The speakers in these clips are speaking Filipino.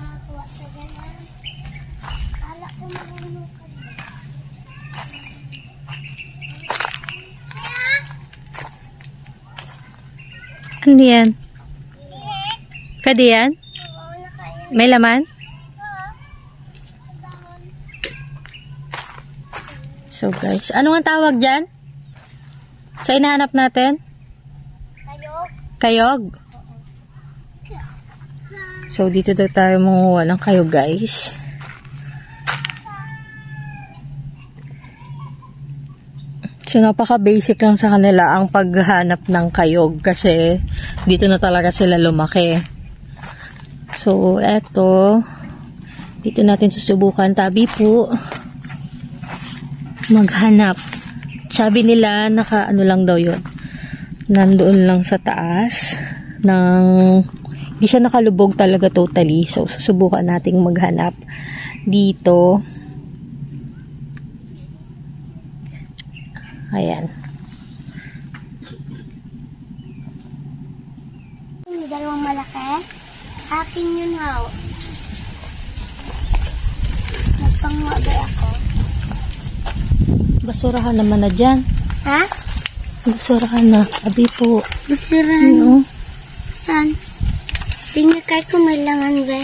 makakuha sa ganyan. Kala ko marunong ka na. Ano yan? Pwede yan? May laman? So guys, ano ang tawag dyan? Sa inahanap natin? Kayog. Kayog? So dito daw tayo manguha ng kayog guys. So napaka-basic lang sa kanila ang paghanap ng kayog kasi dito na talaga sila lumaki. So eto, dito natin susubukan. Tabi po maghanap. Sabi nila naka ano lang daw yun, nandoon lang sa taas ng, hindi siya nakalubog talaga totally. So susubukan nating maghanap dito. Ayan. May dalawang malaki. Akin yun, how? Nagpanguha ba ako? Basurahan naman na dyan. Ha? Basurahan na. Abi po. Basurahan? Ano? Saan? Tingnan kayo kung may laman ba?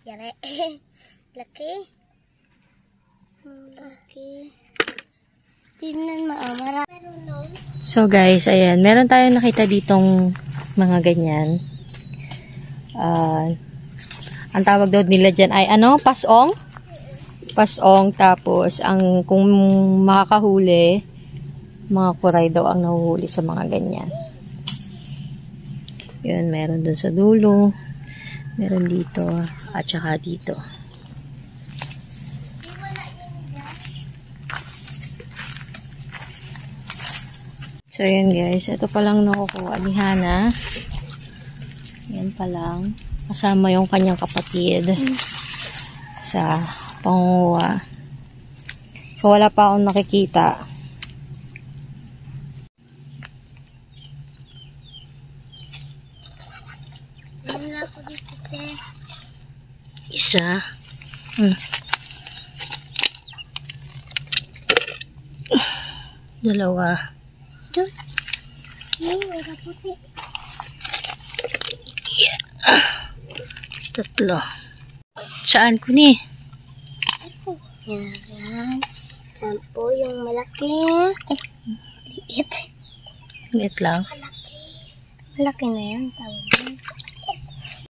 Yari. Laki. Laki. Tingnan mo. Marami. So guys, ayan. Meron tayong nakita ditong mga ganyan. Ang tawag daw nila dyan ay ano? Pasong? Pasong. Tapos, kung makakahuli, mga kuray daw ang nahuhuli sa mga ganyan. Yun, meron dun sa dulo. Meron dito. At saka dito. So, yun guys. Ito pa lang nakukuha ni Hana. Yan pa lang. Kasama yung kanyang kapatid sa panguha. So, wala pa akong nakikita. Wala ko dito, te. Isa. Dalawa. Ito. Wala puti. Tatlo. Saan ko ni? Ito. Yan. Yan po yung malaki. Liit. Liit lang. Malaki. Malaki na yan. Tawag yan.